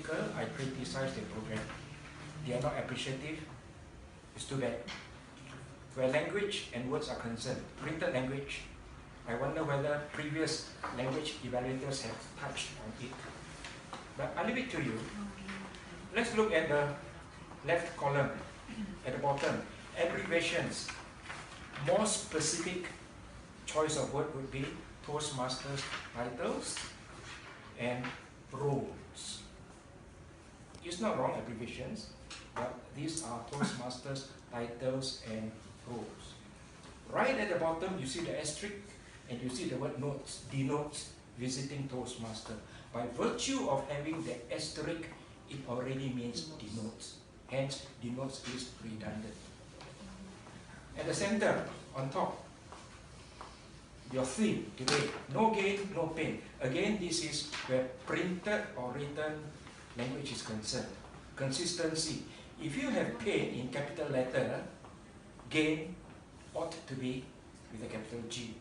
article, I criticize the program. They are not appreciative. It's too bad. Where language and words are concerned, printed language, I wonder whether previous language evaluators have touched on it. But I'll leave it to you. Let's look at the left column at the bottom. Abbreviations. More specific choice of word would be Toastmasters titles and roles. It's not wrong, abbreviations, but these are Toastmasters titles and roles. Right at the bottom, you see the asterisk and you see the word notes, denotes visiting Toastmaster. By virtue of having the asterisk, it already means denotes. Hence, denotes is redundant. At the center, on top, your theme today, no gain, no pain. Again, this is where printed or written language is concerned. Consistency. If you have pain in capital letter, gain ought to be with a capital G.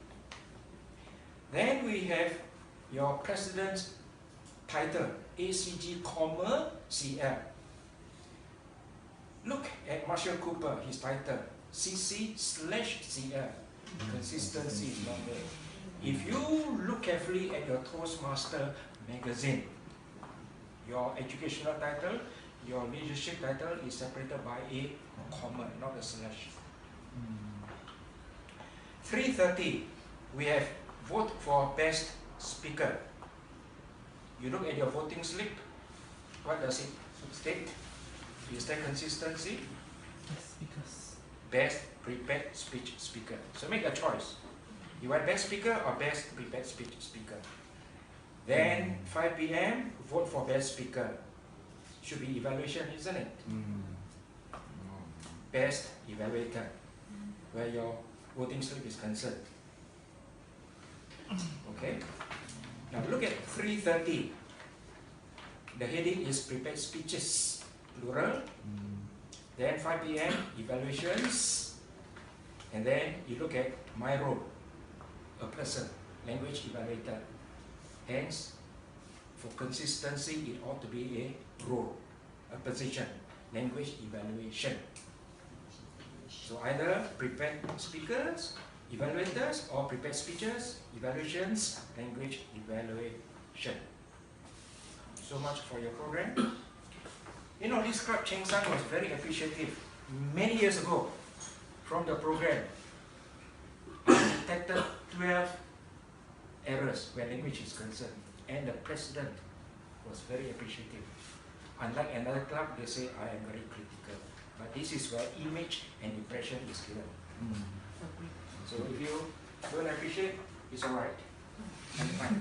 Then we have your president's title, ACG, CL. Look at Marshall Cooper, his title, CC/CL. Consistency is not there. If you look carefully at your Toastmaster magazine, your educational title, your leadership title is separated by a comma, not a slash. 3:30, we have vote for best speaker. You look at your voting slip, what does it state? Is there consistency? Yes, because Best prepared speech speaker. So make a choice. You want best speaker or best prepared speech speaker? Then 5 p.m. vote for best speaker. Should be evaluation, isn't it? Best evaluator, where your voting slip is concerned. Okay. Now look at 3:30. The heading is prepared speeches, plural. Then 5 p.m. evaluations, and then you look at my role, a person, language evaluator. Hence, for consistency, it ought to be a role, a position, language evaluation. So either prepared speakers, evaluators, or prepared speeches, evaluations, language evaluation. So much for your program. You know, this scribe Cheng San was very appreciative many years ago from the program. I detected 12 errors where language is concerned, and the president was very appreciative. Unlike another club, they say I am very critical, but this is where image and impression is given. So if you don't appreciate, it's alright. I'm fine.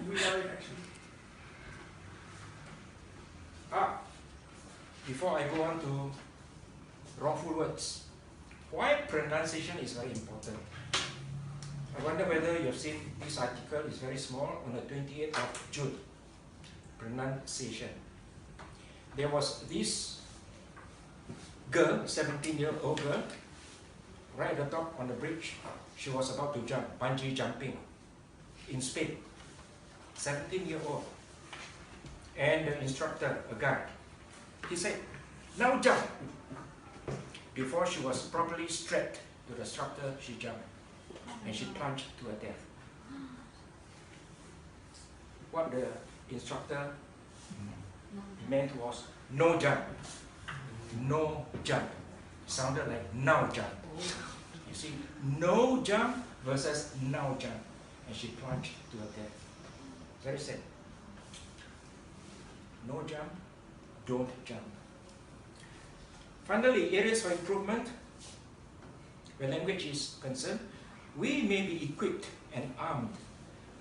We are actually. Before I go on to wrongful words, why pronunciation is very important. I wonder whether you have seen this article, is very small, on the 28th of June. Pronunciation. There was this girl, 17-year-old girl, right at the top on the bridge. She was about to jump, bungee jumping, in Spain. 17-year-old. And the instructor, a guy, he said, now jump. Before she was properly strapped to the instructor, she jumped. And she plunged to her death. What the instructor meant was, no jump. No jump. Sounded like now jump. You see, no jump versus now jump. And she plunged to her death. Very sad. No jump, don't jump. Finally, areas for improvement. Where language is concerned, we may be equipped and armed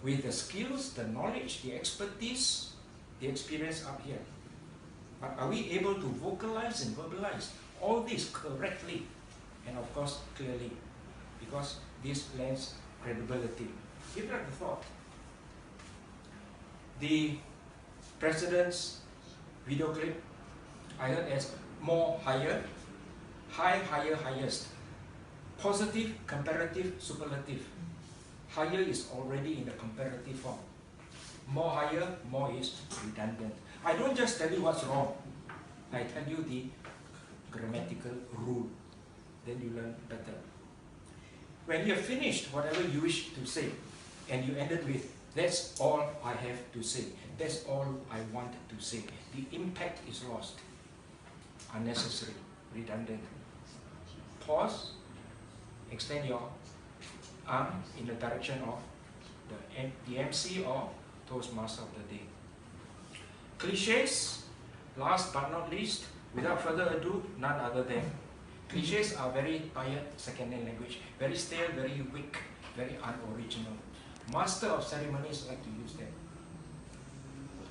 with the skills, the knowledge, the expertise, the experience up here. But are we able to vocalize and verbalize all this correctly and of course clearly? Because this lends credibility. Give that a thought. The president's video clip, I heard as more, higher, high, higher, highest. Positive, comparative, superlative. Higher is already in the comparative form. More higher, more is redundant. I don't just tell you what's wrong. I tell you the grammatical rule. Then you learn better. When you have finished whatever you wish to say, and you ended with, that's all I have to say, that's all I want to say, the impact is lost. Unnecessary, redundant. Pause, extend your arm in the direction of the MC or Toastmaster of the day. Cliches, last but not least, without further ado, none other than cliches are very tired second-hand language, very stale, very weak, very unoriginal. Master of ceremonies like to use them.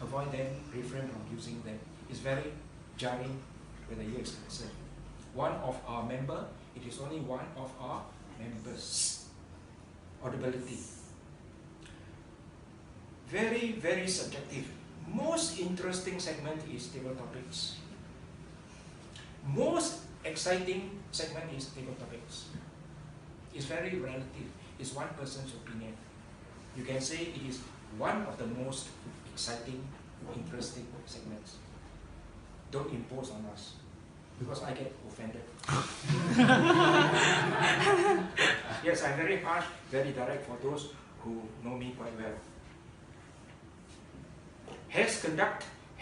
Avoid them, refrain from using them. It's very jarring where the ear is concerned. One of our member, it is only one of our members. Audibility. Very, very subjective. Most interesting segment is table topics. Most exciting segment is table topics. It's very relative. It's one person's opinion. You can say it is one of the most exciting, interesting segments. Don't impose on us, because I get offended. Yes, I'm very harsh, very direct for those who know me quite well. Has conduct